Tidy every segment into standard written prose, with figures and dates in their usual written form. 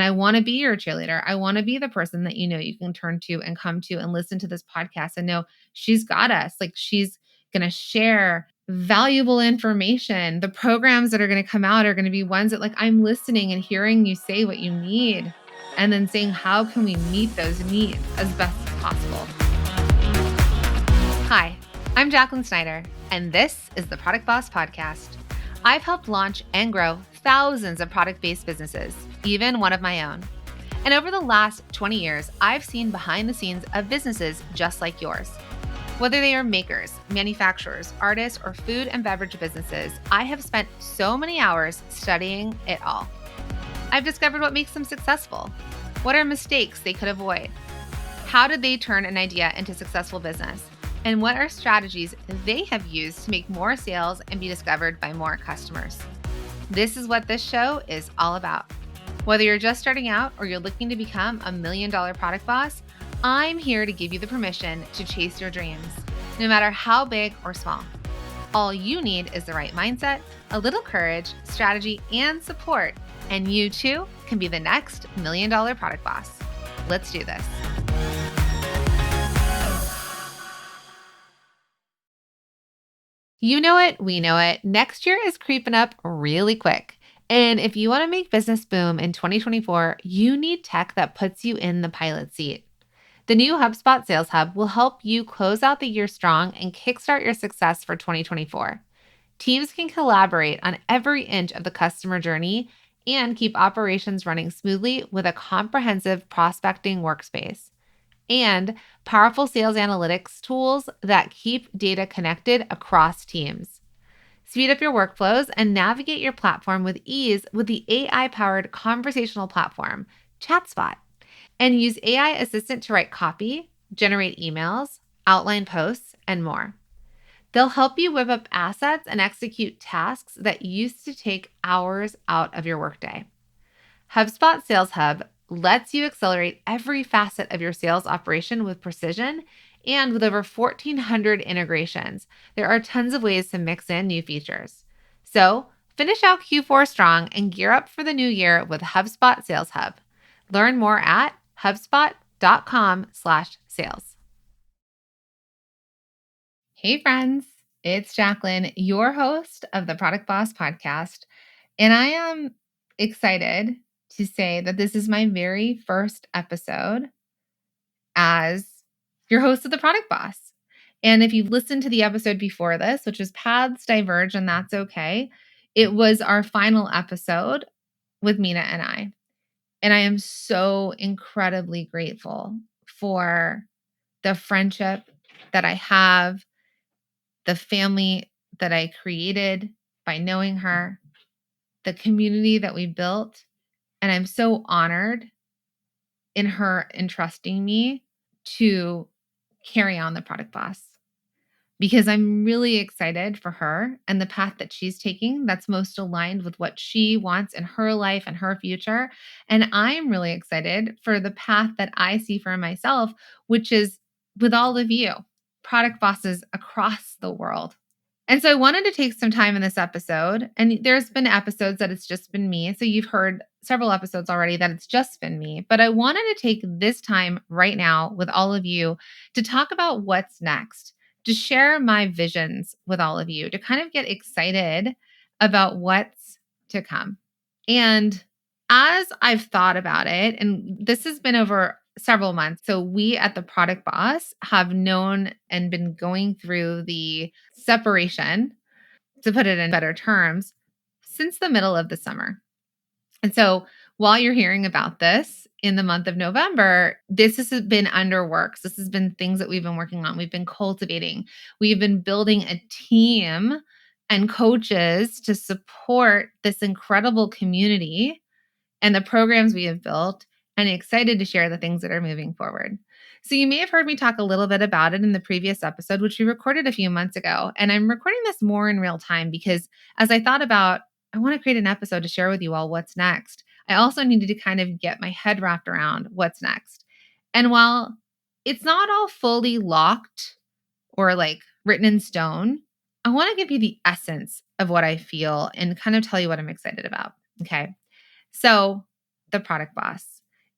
And I want to be your cheerleader. I want to be the person that you can turn to and come to and listen to this podcast and know she's got us. Like she's going to share valuable information. The programs that are going to come out are going to be ones that like I'm listening and hearing you say what you need and then saying, how can we meet those needs as best as possible? Hi, I'm Jacqueline Snyder, and this is the Product Boss Podcast. I've helped launch and grow thousands of product-based businesses, even one of my own. And over the last 20 years, I've seen behind the scenes of businesses just like yours. Whether they are makers, manufacturers, artists, or food and beverage businesses, I have spent so many hours studying it all. I've discovered what makes them successful. What are mistakes they could avoid? How did they turn an idea into successful business? And what are strategies they have used to make more sales and be discovered by more customers? This is what this show is all about. Whether you're just starting out or you're looking to become $1 million product boss, I'm here to give you the permission to chase your dreams, no matter how big or small. All you need is the right mindset, a little courage, strategy, and support, and you too can be the next $1 million product boss. Let's do this. You know it, we know it. Next year is creeping up really quick. And if you want to make business boom in 2024, you need tech that puts you in the pilot seat. The new HubSpot Sales Hub will help you close out the year strong and kickstart your success for 2024. Teams can collaborate on every inch of the customer journey and keep operations running smoothly with a comprehensive prospecting workspace and powerful sales analytics tools that keep data connected across teams. Speed up your workflows and navigate your platform with ease with the AI-powered conversational platform, ChatSpot, and use AI Assistant to write copy, generate emails, outline posts, and more. They'll help you whip up assets and execute tasks that used to take hours out of your workday. HubSpot Sales Hub lets you accelerate every facet of your sales operation with precision, and with over 1,400 integrations, there are tons of ways to mix in new features. So finish out Q4 strong and gear up for the new year with HubSpot Sales Hub. Learn more at hubspot.com/sales. Hey friends, it's Jacqueline, your host of the Product Boss Podcast, and I am excited to say that this is my very first episode as your host of the Product Boss. And if you've listened to the episode before this, which was Paths Diverge, and that's okay, it was our final episode with Minna and I. And I am so incredibly grateful for the friendship that I have, the family that I created by knowing her, the community that we built. And I'm so honored in her entrusting me to carry on the Product Boss because I'm really excited for her and the path that she's taking that's most aligned with what she wants in her life and her future. And I'm really excited for the path that I see for myself, which is with all of you, product bosses across the world. And so I wanted to take some time in this episode, and there's been episodes that it's just been me. So you've heard several episodes already that it's just been me, but I wanted to take this time right now with all of you to talk about what's next, to share my visions with all of you, to kind of get excited about what's to come. And as I've thought about it, and this has been over several months. So we at the Product Boss have known and been going through the separation, to put it in better terms, since the middle of the summer. And so while you're hearing about this in the month of November, this has been under works. This has been things that we've been working on. We've been cultivating. We've been building a team and coaches to support this incredible community and the programs we have built, and excited to share the things that are moving forward. So you may have heard me talk a little bit about it in the previous episode, which we recorded a few months ago. And I'm recording this more in real time because as I thought about, I want to create an episode to share with you all what's next, I also needed to kind of get my head wrapped around what's next. And while it's not all fully locked or like written in stone, I want to give you the essence of what I feel and kind of tell you what I'm excited about. Okay. So the Product Boss.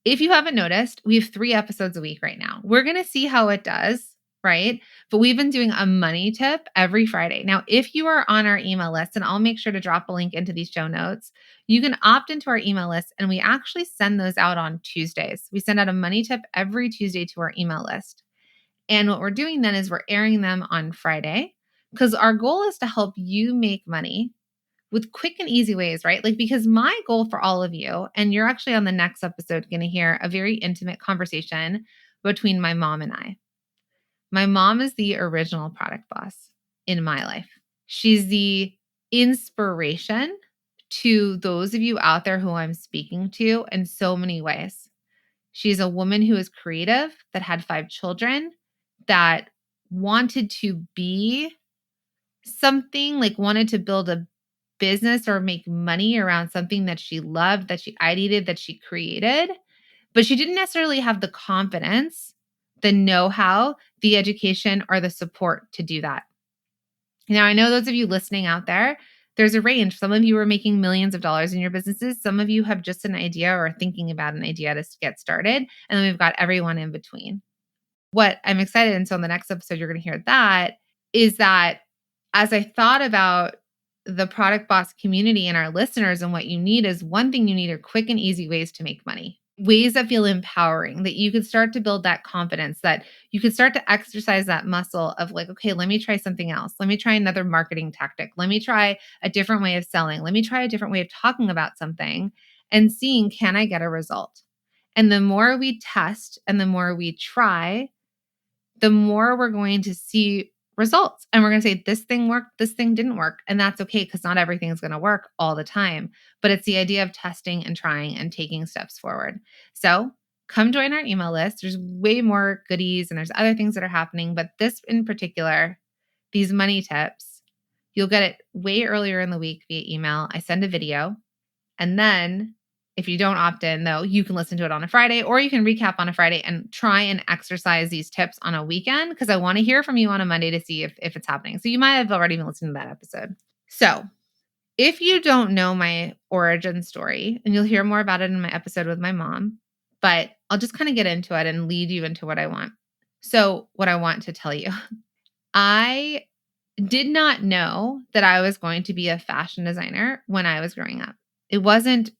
If you haven't noticed, we have 3 episodes a week right now. We're going to see how it does, right? But we've been doing a money tip every Friday. Now, if you are on our email list, and I'll make sure to drop a link into these show notes, you can opt into our email list, and we actually send those out on Tuesdays. We send out a money tip every Tuesday to our email list. And what we're doing then is we're airing them on Friday because our goal is to help you make money with quick and easy ways, right? Like, because my goal for all of you, and you're actually on the next episode going to hear a very intimate conversation between my mom and I. My mom is the original product boss in my life. She's the inspiration to those of you out there who I'm speaking to in so many ways. She's a woman who is creative, that had 5 children, that wanted to be something, like wanted to build a business or make money around something that she loved, that she ideated, that she created, but she didn't necessarily have the confidence, the know-how, the education, or the support to do that. Now, I know those of you listening out there, there's a range. Some of you are making millions of dollars in your businesses. Some of you have just an idea or thinking about an idea to get started. And then we've got everyone in between. What I'm excited, and so in the next episode, you're going to hear that, is that as I thought about the Product Boss community and our listeners, and what you need is, one thing you need are quick and easy ways to make money. Ways that feel empowering, that you could start to build that confidence, that you could start to exercise that muscle of like, okay, let me try something else. Let me try another marketing tactic. Let me try a different way of selling. Let me try a different way of talking about something and seeing, can I get a result? And the more we test and the more we try, the more we're going to see results. And we're going to say, this thing worked, this thing didn't work. And that's okay, because not everything is going to work all the time. But it's the idea of testing and trying and taking steps forward. So come join our email list. There's way more goodies and there's other things that are happening. But this in particular, these money tips, you'll get it way earlier in the week via email. I send a video. And then if you don't opt in, though, you can listen to it on a Friday, or you can recap on a Friday and try and exercise these tips on a weekend, because I want to hear from you on a Monday to see if it's happening. So you might have already been listening to that episode. So if you don't know my origin story, and you'll hear more about it in my episode with my mom, but I'll just kind of get into it and lead you into what I want. So what I want to tell you, I did not know that I was going to be a fashion designer when I was growing up. It wasn't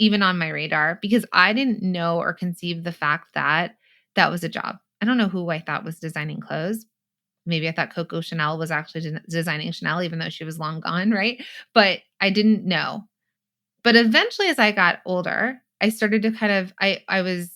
even on my radar because I didn't know or conceive the fact that that was a job. I don't know who I thought was designing clothes. Maybe I thought Coco Chanel was actually designing Chanel, even though she was long gone, right? But I didn't know. But eventually, as I got older, I started to I was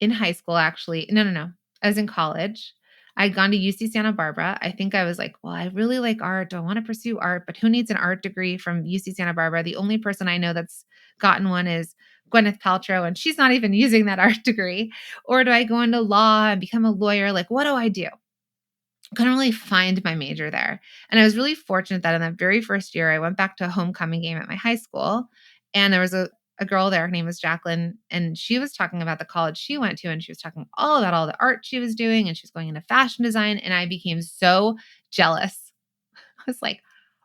in high school, actually. No. I was in college. I'd gone to UC Santa Barbara. I think I was like, well, I really like art. Do I want to pursue art? But who needs an art degree from UC Santa Barbara? The only person I know that's gotten one is Gwyneth Paltrow, and she's not even using that art degree. Or do I go into law and become a lawyer? Like, what do I do? Couldn't really find my major there. And I was really fortunate that in that very first year, I went back to a homecoming game at my high school. And there was a girl there, her name was Jacqueline, and she was talking about the college she went to. And she was talking all about all the art she was doing. And she was going into fashion design. And I became so jealous. I was like,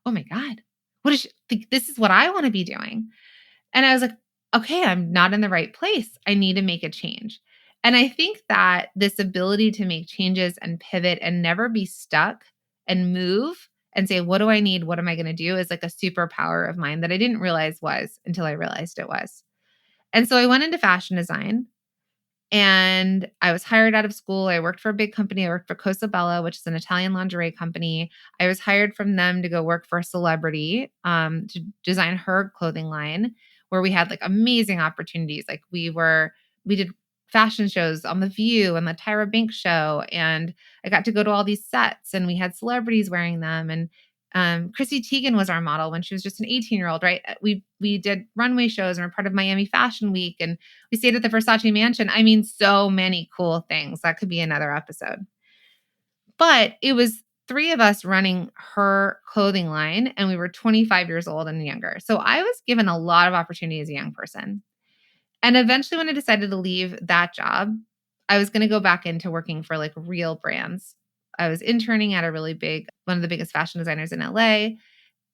oh my God, what is she, like, this is what I want to be doing. And I was like, okay, I'm not in the right place. I need to make a change. And I think that this ability to make changes and pivot and never be stuck and move and say, what do I need? What am I going to do? Is like a superpower of mine that I didn't realize was until I realized it was. And so I went into fashion design. And I was hired out of school. I worked for a big company. I worked for Cosa Bella, which is an Italian lingerie company. I was hired from them to go work for a celebrity to design her clothing line, where we had like amazing opportunities. Like we did fashion shows on The View and the Tyra Banks show. And I got to go to all these sets, and we had celebrities wearing them. And Chrissy Teigen was our model when she was just an 18-year-old, right? We did runway shows and we're part of Miami Fashion Week, and we stayed at the Versace mansion. I mean, so many cool things. That could be another episode. But it was 3 of us running her clothing line, and we were 25 years old and younger. So I was given a lot of opportunity as a young person. And eventually, when I decided to leave that job, I was going to go back into working for like real brands. I was interning at one of the biggest fashion designers in LA.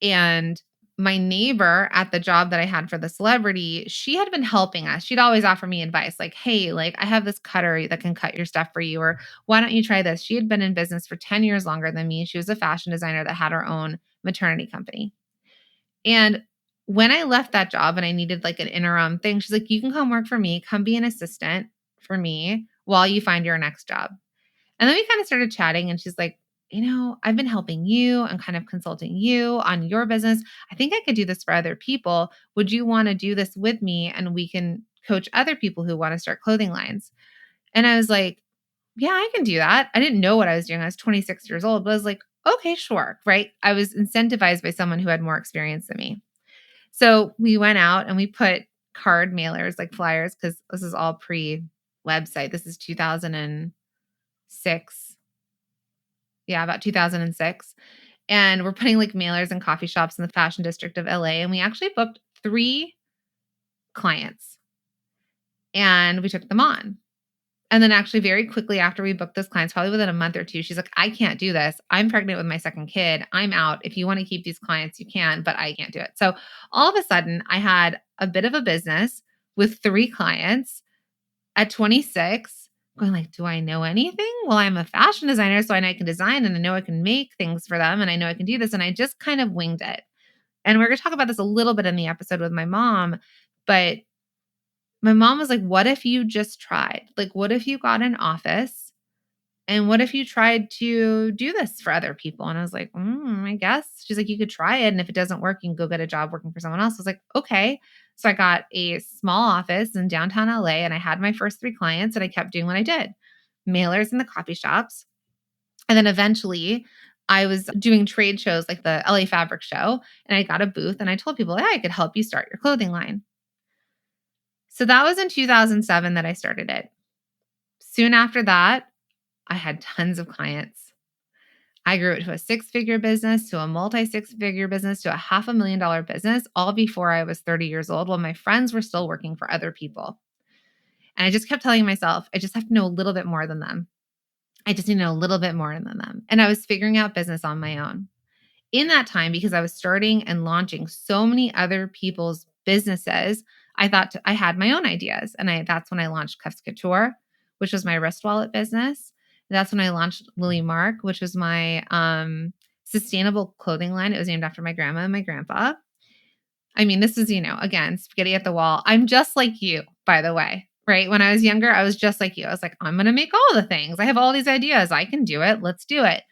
And my neighbor at the job that I had for the celebrity, she had been helping us. She'd always offer me advice like, "Hey, like I have this cutter that can cut your stuff for you," or "Why don't you try this?" She had been in business for 10 years longer than me. She was a fashion designer that had her own maternity company. And when I left that job and I needed like an interim thing, she's like, "You can come work for me, come be an assistant for me while you find your next job." And then we kind of started chatting and she's like, I've been helping you and kind of consulting you on your business. I think I could do this for other people. Would you want to do this with me? And we can coach other people who want to start clothing lines." And I was like, "Yeah, I can do that." I didn't know what I was doing. I was 26 years old, but I was like, "Okay, sure." Right. I was incentivized by someone who had more experience than me. So we went out and we put card mailers, like flyers, because this is all pre website. This is 2006. Yeah, about 2006. And we're putting like mailers in coffee shops in the fashion district of LA. And we actually booked 3 clients and we took them on. And then actually very quickly after we booked those clients, probably within a month or 2, she's like, "I can't do this. I'm pregnant with my second kid. I'm out. If you want to keep these clients, you can, but I can't do it." So all of a sudden I had a bit of a business with 3 clients at 26 going like, "Do I know anything?" Well, I'm a fashion designer, so I know I can design and I know I can make things for them and I know I can do this. And I just kind of winged it. And we're going to talk about this a little bit in the episode with my mom, but my mom was like, "What if you just tried? Like, what if you got an office and what if you tried to do this for other people?" And I was like, I guess. She's like, "You could try it. And if it doesn't work, you can go get a job working for someone else." I was like, "Okay." So I got a small office in downtown LA and I had my first 3 clients and I kept doing what I did, mailers in the coffee shops. And then eventually I was doing trade shows like the LA Fabric Show and I got a booth and I told people, "Yeah, I could help you start your clothing line." So that was in 2007 that I started it. Soon after that, I had tons of clients. I grew it to a 6-figure business, to a multi 6-figure business, to a $500,000 business, all before I was 30 years old while my friends were still working for other people. And I just kept telling myself, I just have to know a little bit more than them. I just need to know a little bit more than them. And I was figuring out business on my own. In that time, because I was starting and launching so many other people's businesses, I thought I had my own ideas. And that's when I launched Cuffs Couture, which was my wrist wallet business. That's when I launched Lily Mark, which was my sustainable clothing line. It was named after my grandma and my grandpa. I mean, this is, again, spaghetti at the wall. I'm just like you, by the way, right? When I was younger, I was just like you. I was like, I'm going to make all the things. I have all these ideas. I can do it. Let's do it.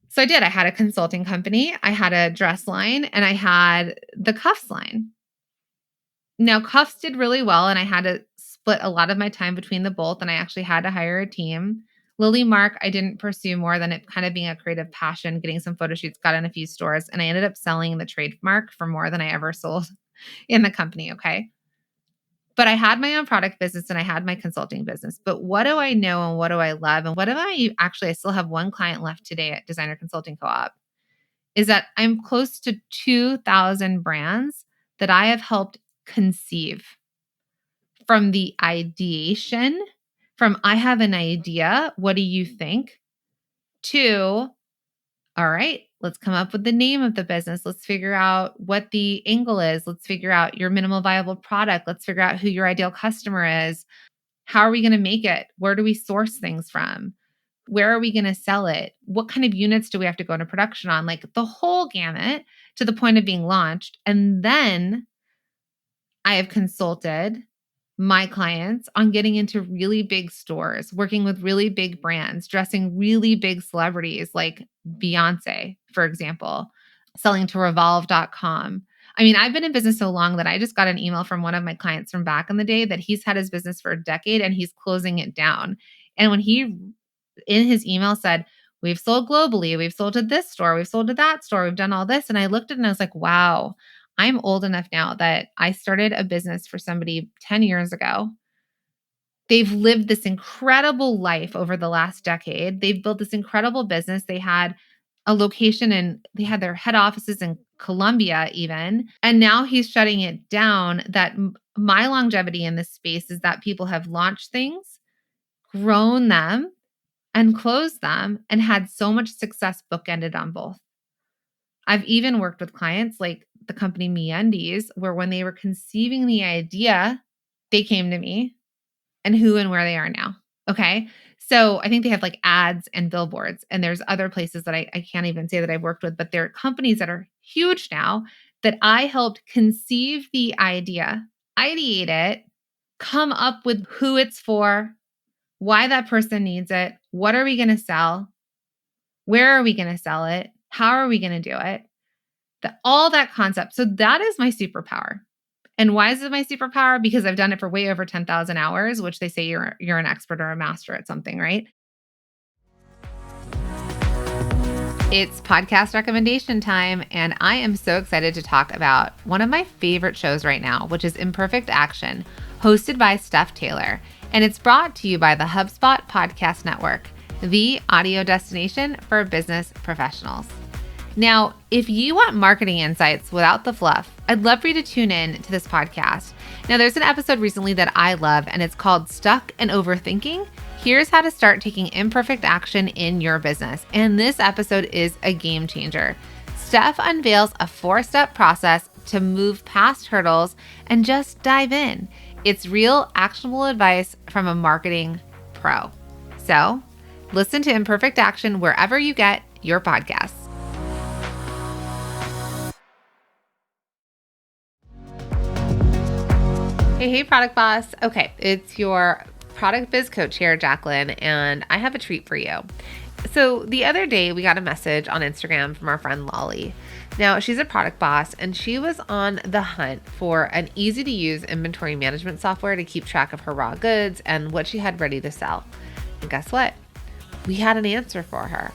So I did. I had a consulting company, I had a dress line, and I had the cuffs line. Now, cuffs did really well, and I had to split a lot of my time between the both, and I actually had to hire a team. Lily Mark, I didn't pursue more than it kind of being a creative passion, getting some photo shoots, got in a few stores, and I ended up selling the trademark for more than I ever sold in the company. Okay. But I had my own product business and I had my consulting business. But what do I know and what do I love? And what do I still have one client left today at Designer Consulting Co-op, is that I'm close to 2,000 brands that I have helped conceive from the ideation, from I have an idea, what do you think, to all right, let's come up with the name of the business. Let's figure out what the angle is. Let's figure out your minimal viable product. Let's figure out who your ideal customer is. How are we going to make it? Where do we source things from? Where are we going to sell it? What kind of units do we have to go into production on? Like the whole gamut to the point of being launched. And then I have consulted my clients on getting into really big stores, working with really big brands, dressing really big celebrities like Beyonce, for example, selling to revolve.com. I mean, I've been in business so long that I just got an email from one of my clients from back in the day that he's had his business for a decade and he's closing it down. And when he in his email said, "We've sold globally, we've sold to this store, we've sold to that store, we've done all this." And I looked at it and I was like, wow, I'm old enough now that I started a business for somebody 10 years ago. They've lived this incredible life over the last decade. They've built this incredible business. They had a location and they had their head offices in Colombia even. And now he's shutting it down. That my longevity in this space is that people have launched things, grown them, and closed them and had so much success bookended on both. I've even worked with clients like the company MeUndies, where when they were conceiving the idea, they came to me and who and where they are now. Okay. So I think they have like ads and billboards, and there's other places that I can't even say that I've worked with, but there are companies that are huge now that I helped conceive the idea, ideate it, come up with who it's for, why that person needs it, what are we going to sell, where are we going to sell it, how are we going to do it, all that concept. So that is my superpower. And why is it my superpower? Because I've done it for way over 10,000 hours, which they say you're an expert or a master at something, right? It's podcast recommendation time, and I am so excited to talk about one of my favorite shows right now, which is Imperfect Action, hosted by Steph Taylor. And it's brought to you by the HubSpot Podcast Network, the audio destination for business professionals. Now, if you want marketing insights without the fluff, I'd love for you to tune in to this podcast. Now, there's an episode recently that I love, and it's called Stuck and Overthinking. Here's how to start taking imperfect action in your business. And this episode is a game changer. Steph unveils a 4-step process to move past hurdles and just dive in. It's real, actionable advice from a marketing pro. So, listen to Imperfect Action wherever you get your podcasts. Hey, Product Boss. Okay, it's your product biz coach here, Jacqueline, and I have a treat for you. So the other day, we got a message on Instagram from our friend Lolly. Now, she's a product boss, and she was on the hunt for an easy-to-use inventory management software to keep track of her raw goods and what she had ready to sell. And guess what? We had an answer for her.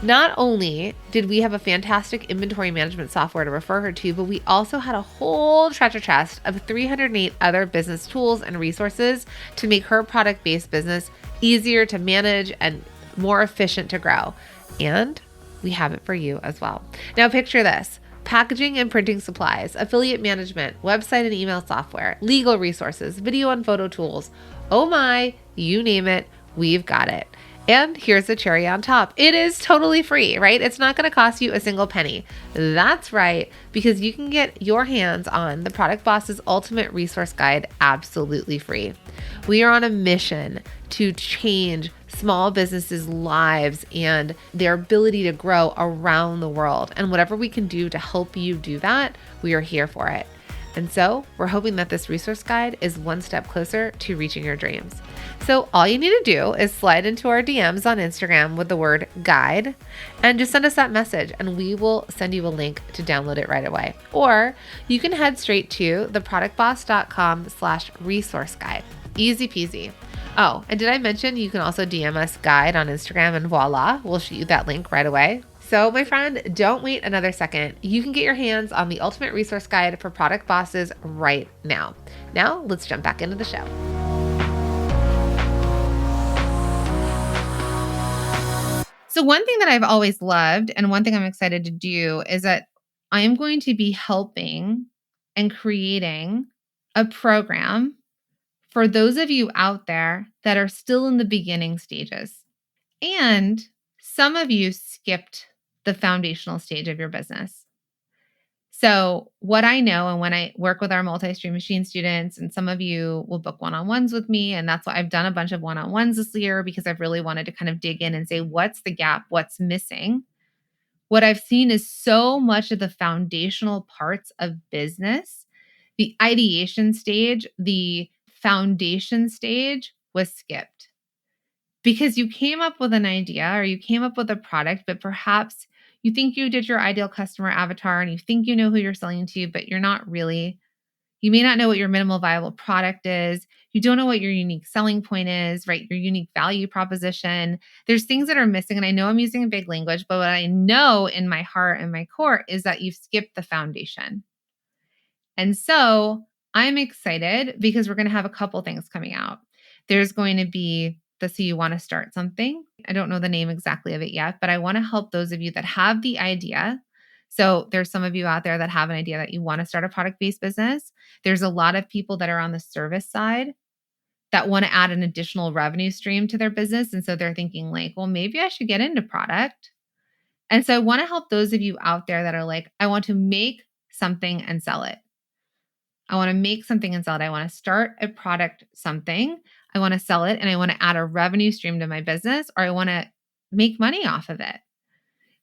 Not only did we have a fantastic inventory management software to refer her to, but we also had a whole treasure chest of 308 other business tools and resources to make her product-based business easier to manage and more efficient to grow. And we have it for you as well. Now picture this: packaging and printing supplies, affiliate management, website and email software, legal resources, video and photo tools. Oh my, you name it, we've got it. And here's the cherry on top. It is totally free, right? It's not going to cost you a single penny. That's right, because you can get your hands on the Product Boss's Ultimate Resource Guide absolutely free. We are on a mission to change small businesses' lives and their ability to grow around the world. And whatever we can do to help you do that, we are here for it. And so we're hoping that this resource guide is one step closer to reaching your dreams. So all you need to do is slide into our DMs on Instagram with the word guide and just send us that message, and we will send you a link to download it right away. Or you can head straight to theproductboss.com/resource guide. Easy peasy. Oh, and did I mention you can also DM us guide on Instagram, and voila, we'll shoot you that link right away. So my friend, don't wait another second. You can get your hands on the Ultimate Resource Guide for Product Bosses right now. Now let's jump back into the show. So one thing that I've always loved, and one thing I'm excited to do, is that I am going to be helping and creating a program for those of you out there that are still in the beginning stages. And some of you skipped the foundational stage of your business. So what I know, and when I work with our multi-stream machine students, and some of you will book one-on-ones with me, and that's why I've done a bunch of one-on-ones this year, because I've really wanted to kind of dig in and say, what's the gap? What's missing? What I've seen is so much of the foundational parts of business, the ideation stage, the foundation stage was skipped. Because you came up with an idea or you came up with a product, but perhaps you think you did your ideal customer avatar and you think you know who you're selling to, but you're not really. You may not know what your minimal viable product is. You don't know what your unique selling point is, right? Your unique value proposition. There's things that are missing. And I know I'm using a big language, but what I know in my heart and my core is that you've skipped the foundation. And so I'm excited because we're going to have a couple things coming out. There's going to be the So You Want to Start Something. I don't know the name exactly of it yet, but I want to help those of you that have the idea. So there's some of you out there that have an idea that you want to start a product-based business. There's a lot of people that are on the service side that want to add an additional revenue stream to their business. And so they're thinking like, well, maybe I should get into product. And so I want to help those of you out there that are like, I want to make something and sell it. I want to make something and sell it. I want to start a product, something. I want to sell it and I want to add a revenue stream to my business, or I want to make money off of it.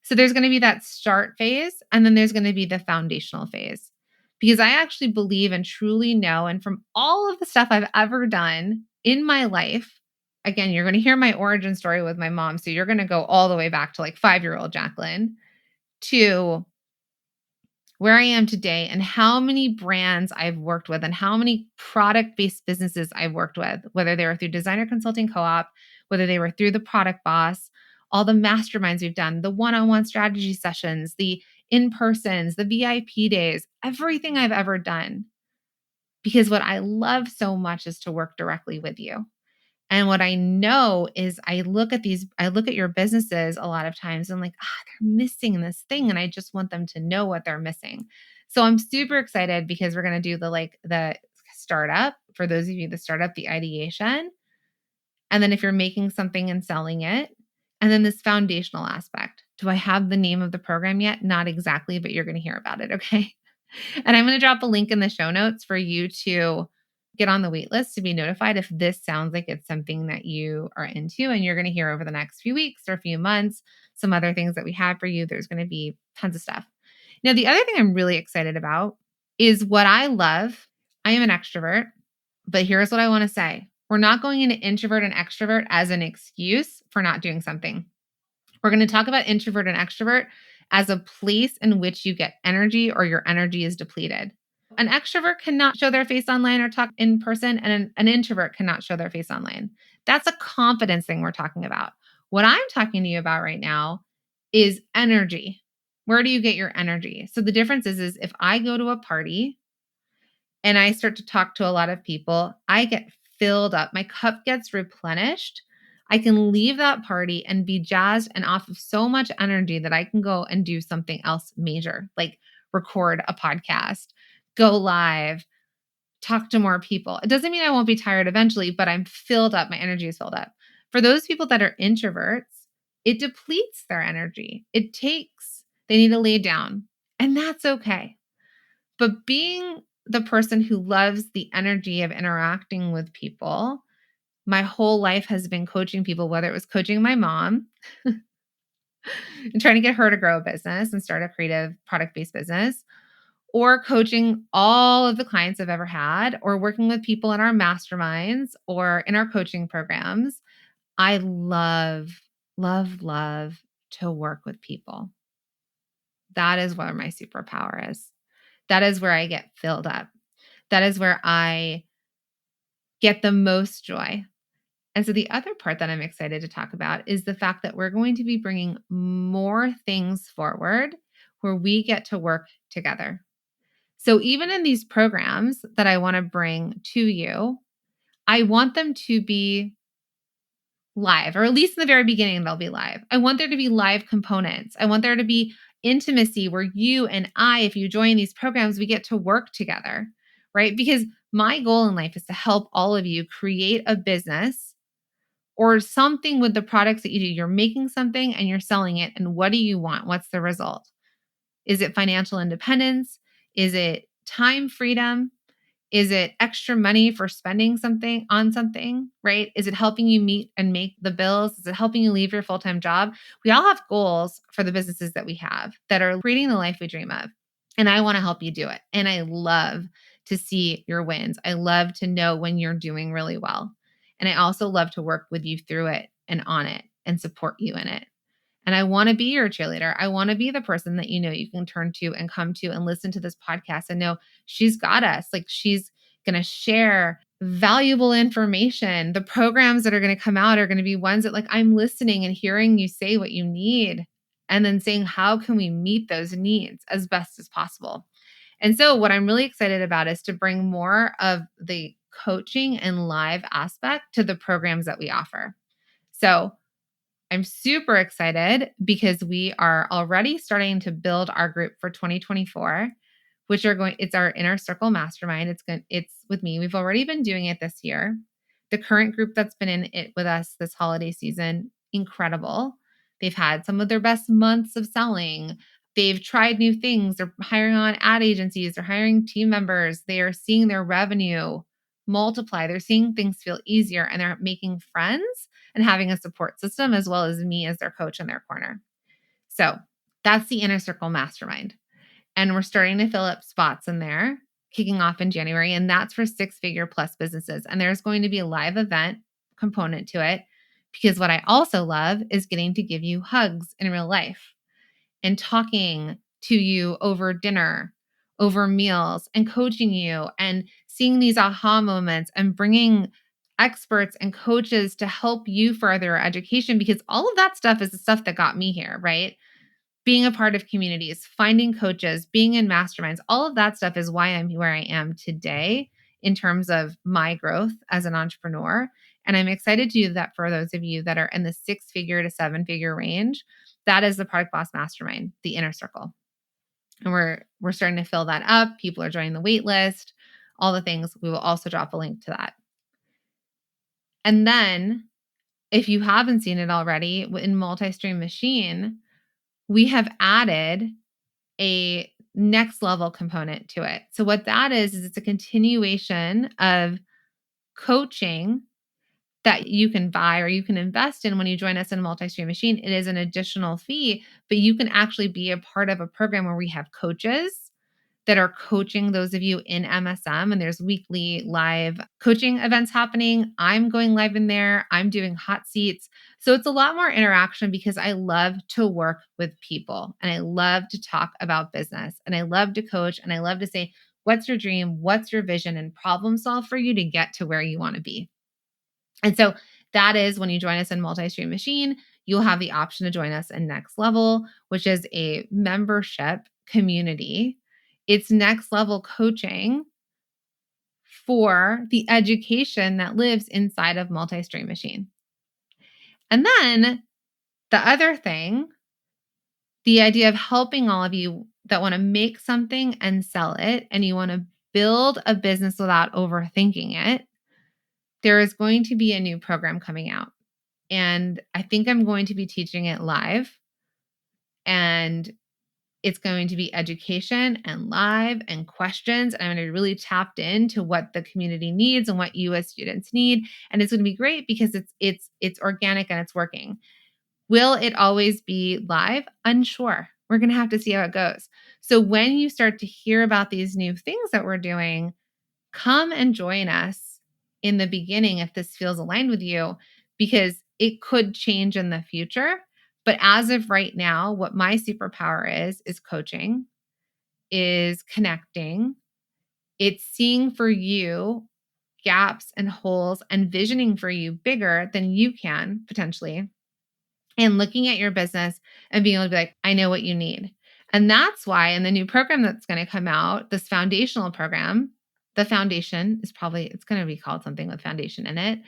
So there's going to be that start phase, and then there's going to be the foundational phase. Because I actually believe and truly know, and from all of the stuff I've ever done in my life, again, you're going to hear my origin story with my mom. So you're going to go all the way back to like 5-year-old Jacqueline to where I am today and how many brands I've worked with and how many product-based businesses I've worked with, whether they were through Designer Consulting Co-op, whether they were through the Product Boss, all the masterminds we've done, the one-on-one strategy sessions, the in-persons, the VIP days, everything I've ever done. Because what I love so much is to work directly with you. And what I know is I look at your businesses a lot of times and I'm like, they're missing this thing. And I just want them to know what they're missing. So I'm super excited because we're going to do the startup for those of you that start up the ideation. And then if you're making something and selling it, and then this foundational aspect. Do I have the name of the program yet? Not exactly, but you're going to hear about it. Okay. And I'm going to drop a link in the show notes for you to get on the wait list to be notified if this sounds like it's something that you are into, and you're going to hear over the next few weeks or a few months some other things that we have for you. There's going to be tons of stuff. Now, the other thing I'm really excited about is what I love. I am an extrovert, but here's what I want to say. We're not going into introvert and extrovert as an excuse for not doing something. We're going to talk about introvert and extrovert as a place in which you get energy or your energy is depleted. An extrovert cannot show their face online or talk in person, and an introvert cannot show their face online. That's a confidence thing we're talking about. What I'm talking to you about right now is energy. Where do you get your energy? So the difference is if I go to a party and I start to talk to a lot of people, I get filled up. My cup gets replenished. I can leave that party and be jazzed and off of so much energy that I can go and do something else major, like record a podcast, go live, talk to more people. It doesn't mean I won't be tired eventually, but I'm filled up. My energy is filled up. For those people that are introverts, it depletes their energy. They need to lay down, and that's okay. But being the person who loves the energy of interacting with people, my whole life has been coaching people, whether it was coaching my mom and trying to get her to grow a business and start a creative product-based business, or coaching all of the clients I've ever had, or working with people in our masterminds or in our coaching programs. I love, love, love to work with people. That is where my superpower is. That is where I get filled up. That is where I get the most joy. And so the other part that I'm excited to talk about is the fact that we're going to be bringing more things forward where we get to work together. So even in these programs that I want to bring to you, I want them to be live, or at least in the very beginning, they'll be live. I want there to be live components. I want there to be intimacy where you and I, if you join these programs, we get to work together, right? Because my goal in life is to help all of you create a business or something with the products that you do. You're making something and you're selling it. And what do you want? What's the result? Is it financial independence? Is it time freedom? Is it extra money for spending something on something, right? Is it helping you meet and make the bills? Is it helping you leave your full-time job? We all have goals for the businesses that we have that are creating the life we dream of. And I want to help you do it. And I love to see your wins. I love to know when you're doing really well. And I also love to work with you through it and on it and support you in it. And I want to be your cheerleader. I want to be the person that you can turn to and come to and listen to this podcast and know she's got us. Like she's going to share valuable information. The programs that are going to come out are going to be ones that like I'm listening and hearing you say what you need and then saying, how can we meet those needs as best as possible? And so what I'm really excited about is to bring more of the coaching and live aspect to the programs that we offer. So I'm super excited because we are already starting to build our group for 2024, it's our inner circle mastermind. It's with me. We've already been doing it this year. The current group that's been in it with us this holiday season, incredible. They've had some of their best months of selling. They've tried new things. They're hiring on ad agencies. They're hiring team members. They are seeing their revenue multiply. They're seeing things feel easier, and they're making friends and having a support system as well as me as their coach in their corner. So that's the inner circle mastermind. And we're starting to fill up spots in there, kicking off in January. And that's for 6-figure plus businesses. And there's going to be a live event component to it, because what I also love is getting to give you hugs in real life and talking to you over dinner, over meals, and coaching you and seeing these aha moments and bringing experts and coaches to help you further your education, because all of that stuff is the stuff that got me here, right? Being a part of communities, finding coaches, being in masterminds, all of that stuff is why I'm where I am today in terms of my growth as an entrepreneur. And I'm excited to do that for those of you that are in the 6-figure to 7-figure range. That is the Product Boss Mastermind, the inner circle. And we're starting to fill that up. People are joining the wait list, all the things. We will also drop a link to that. And then if you haven't seen it already, in Multi-Stream Machine, we have added a next level component to it. So what that is it's a continuation of coaching that you can buy or you can invest in when you join us in Multi-Stream Machine. It is an additional fee, but you can actually be a part of a program where we have coaches that are coaching those of you in MSM, and there's weekly live coaching events happening. I'm going live in there. I'm doing hot seats. So it's a lot more interaction because I love to work with people and I love to talk about business and I love to coach and I love to say, what's your dream? What's your vision? And problem solve for you to get to where you want to be. And so that is when you join us in Multi-Stream Machine, you'll have the option to join us in Next Level, which is a membership community. It's next level coaching for the education that lives inside of Multi-Stream Machine. And then the other thing, the idea of helping all of you that want to make something and sell it, and you want to build a business without overthinking it, there is going to be a new program coming out. And I think I'm going to be teaching it live. And it's going to be education and live and questions. And I'm going to be really tapped into what the community needs and what you as students need. And it's going to be great because it's organic and it's working. Will it always be live? Unsure. We're going to have to see how it goes. So when you start to hear about these new things that we're doing, come and join us in the beginning if this feels aligned with you, because it could change in the future. But as of right now, what my superpower is coaching, is connecting. It's seeing for you gaps and holes and visioning for you bigger than you can potentially, and looking at your business and being able to be like, I know what you need. And that's why in the new program that's going to come out, this foundational program, the foundation is it's going to be called something with foundation in it,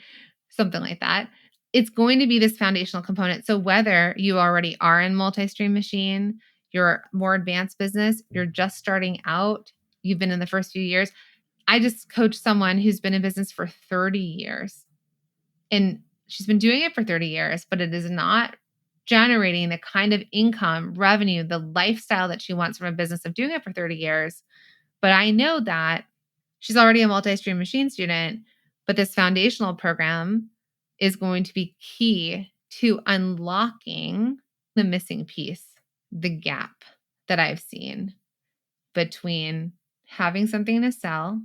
something like that. It's going to be this foundational component. So whether you already are in Multi-Stream Machine, you're more advanced business, you're just starting out, you've been in the first few years. I just coached someone who's been in business for 30 years. And she's been doing it for 30 years, but it is not generating the kind of income, revenue, the lifestyle that she wants from a business of doing it for 30 years. But I know that she's already a Multi-Stream Machine student, but this foundational program is going to be key to unlocking the missing piece, the gap that I've seen between having something to sell,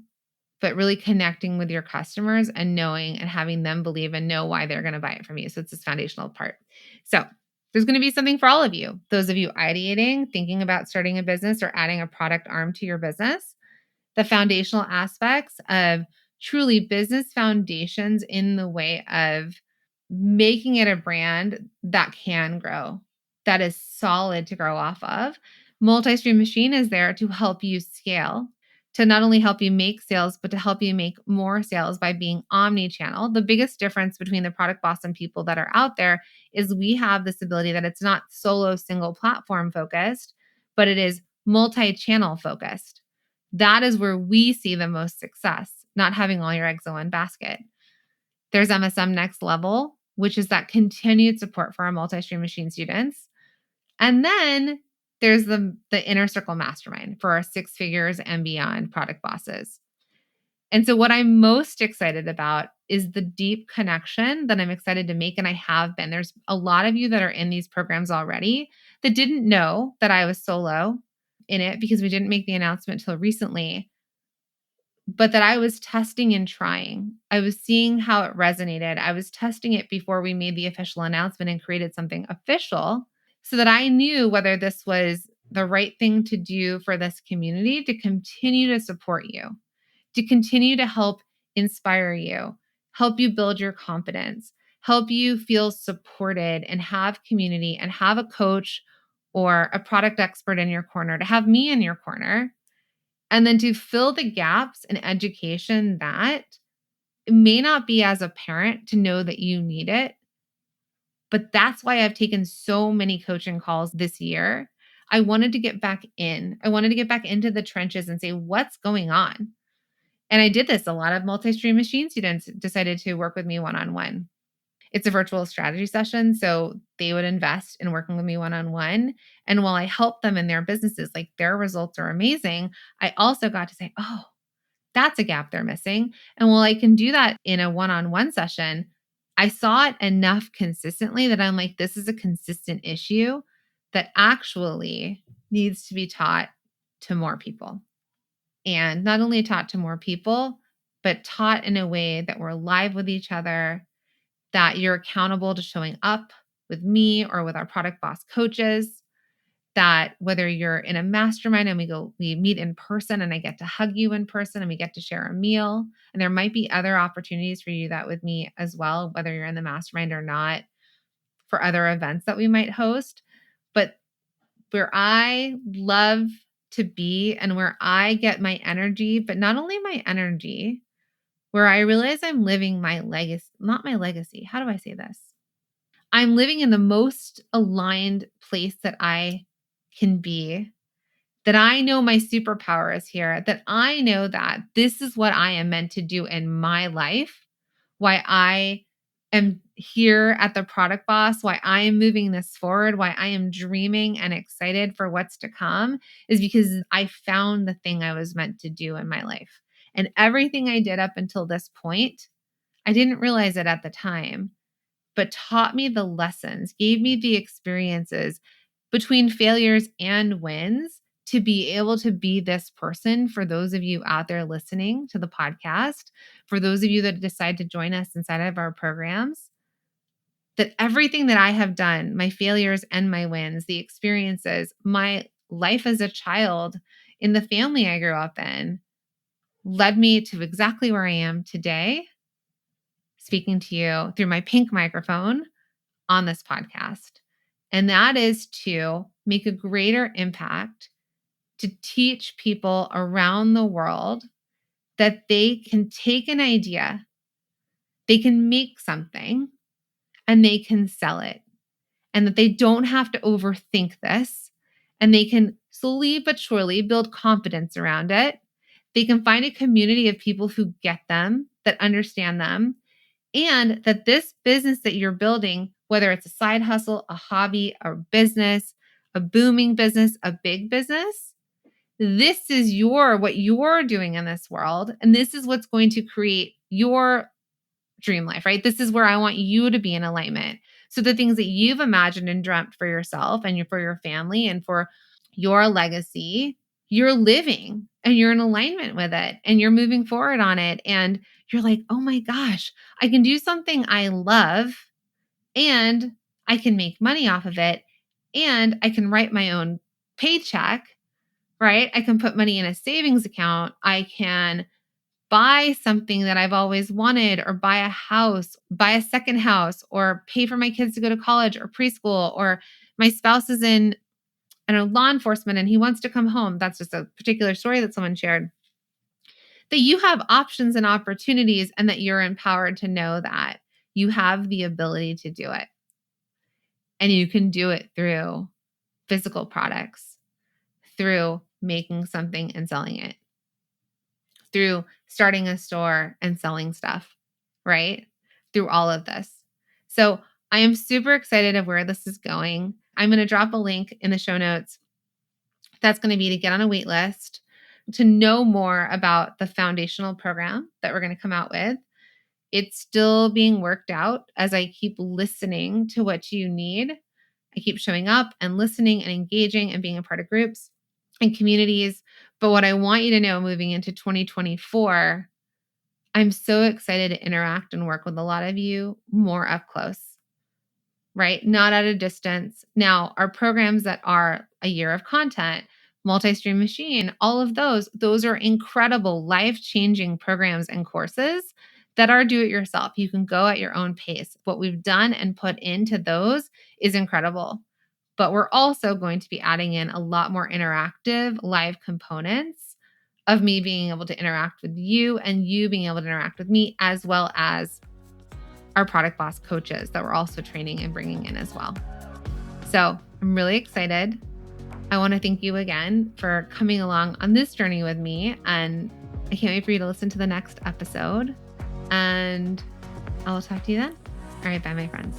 but really connecting with your customers and knowing and having them believe and know why they're going to buy it from you. So it's this foundational part. So there's going to be something for all of you. Those of you ideating, thinking about starting a business or adding a product arm to your business, the foundational aspects of truly business foundations in the way of making it a brand that can grow, that is solid to grow off of. Multi-Stream Machine is there to help you scale, to not only help you make sales, but to help you make more sales by being omni-channel. The biggest difference between the Product Boss and people that are out there is we have this ability that it's not solo single platform focused, but it is multi-channel focused. That is where we see the most success, not having all your eggs in one basket. There's MSM Next Level, which is that continued support for our multi-stream machine students. And then there's the inner circle mastermind for our 6 figures and beyond product bosses. And so what I'm most excited about is the deep connection that I'm excited to make, and I have been. There's a lot of you that are in these programs already that didn't know that I was solo in it because we didn't make the announcement till recently, but that I was testing and trying. I was seeing how it resonated. I was testing it before we made the official announcement and created something official so that I knew whether this was the right thing to do for this community to continue to support you, to continue to help inspire you, help you build your confidence, help you feel supported and have community and have a coach or a product expert in your corner, to have me in your corner, and then to fill the gaps in education that may not be as a parent to know that you need it. But that's why I've taken so many coaching calls this year. I wanted to get back in. I wanted to get back into the trenches and say, what's going on? And I did this. A lot of multi-stream machine students decided to work with me one-on-one. It's a virtual strategy session. So they would invest in working with me one-on-one. And while I help them in their businesses, like their results are amazing, I also got to say, oh, that's a gap they're missing. And while I can do that in a one-on-one session, I saw it enough consistently that I'm like, this is a consistent issue that actually needs to be taught to more people. And not only taught to more people, but taught in a way that we're live with each other, that you're accountable to showing up with me or with our product boss coaches, that whether you're in a mastermind and we meet in person and I get to hug you in person and we get to share a meal, and there might be other opportunities for you to do that with me as well, whether you're in the mastermind or not, for other events that we might host. But where I love to be and where I get my energy, but not only my energy, where I realize I'm living my legacy, not my legacy. How do I say this? I'm living in the most aligned place that I can be, that I know my superpower is here, that I know that this is what I am meant to do in my life, why I am here at the Product Boss, why I am moving this forward, why I am dreaming and excited for what's to come, is because I found the thing I was meant to do in my life. And everything I did up until this point, I didn't realize it at the time, but taught me the lessons, gave me the experiences between failures and wins to be able to be this person for those of you out there listening to the podcast, for those of you that decide to join us inside of our programs, that everything that I have done, my failures and my wins, the experiences, my life as a child in the family I grew up in, led me to exactly where I am today, speaking to you through my pink microphone on this podcast. And that is to make a greater impact, to teach people around the world that they can take an idea, they can make something, and they can sell it, and that they don't have to overthink this, and they can slowly but surely build confidence around it. They can find a community of people who get them, that understand them, and that this business that you're building, whether it's a side hustle, a hobby, a business, a booming business, a big business, this is what you're doing in this world. And this is what's going to create your dream life, right? This is where I want you to be in alignment. So the things that you've imagined and dreamt for yourself and for your family and for your legacy, you're living and you're in alignment with it and you're moving forward on it. And you're like, oh my gosh, I can do something I love and I can make money off of it and I can write my own paycheck, right? I can put money in a savings account. I can buy something that I've always wanted, or buy a house, buy a second house, or pay for my kids to go to college or preschool, or my spouse is in, I don't know, law enforcement and he wants to come home. That's just a particular story that someone shared. That you have options and opportunities and that you're empowered to know that you have the ability to do it. And you can do it through physical products, through making something and selling it, through starting a store and selling stuff, right? Through all of this. So I am super excited of where this is going. I'm going to drop a link in the show notes. That's going to be to get on a wait list, to know more about the foundational program that we're going to come out with. It's still being worked out as I keep listening to what you need. I keep showing up and listening and engaging and being a part of groups and communities. But what I want you to know moving into 2024, I'm so excited to interact and work with a lot of you more up close, right? Not at a distance. Now, our programs that are a year of content, multi-stream machine, all of those are incredible life-changing programs and courses that are do-it-yourself. You can go at your own pace. What we've done and put into those is incredible. But we're also going to be adding in a lot more interactive live components of me being able to interact with you and you being able to interact with me, as well as our Product Boss coaches that we're also training and bringing in as well. So I'm really excited. I want to thank you again for coming along on this journey with me. And I can't wait for you to listen to the next episode. And I will talk to you then. All right, bye, my friends.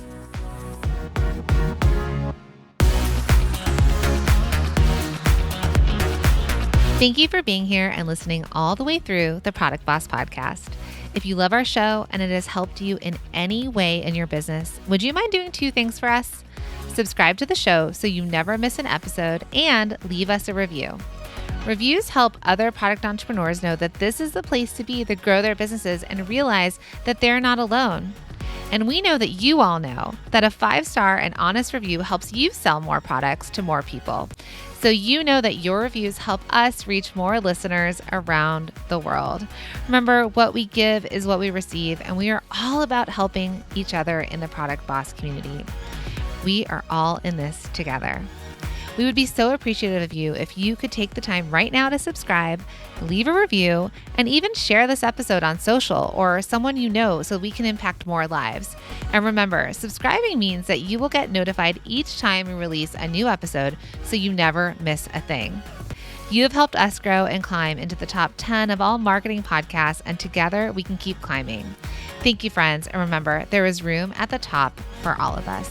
Thank you for being here and listening all the way through the Product Boss podcast. If you love our show and it has helped you in any way in your business, would you mind doing 2 things for us? Subscribe to the show so you never miss an episode and leave us a review. Reviews help other product entrepreneurs know that this is the place to be to grow their businesses and realize that they're not alone. And we know that you all know that a 5-star and honest review helps you sell more products to more people. So you know that your reviews help us reach more listeners around the world. Remember, what we give is what we receive, and we are all about helping each other in the Product Boss community. We are all in this together. We would be so appreciative of you if you could take the time right now to subscribe, leave a review, and even share this episode on social or someone you know so we can impact more lives. And remember, subscribing means that you will get notified each time we release a new episode so you never miss a thing. You have helped us grow and climb into the top 10 of all marketing podcasts, and together we can keep climbing. Thank you, friends. And remember, there is room at the top for all of us.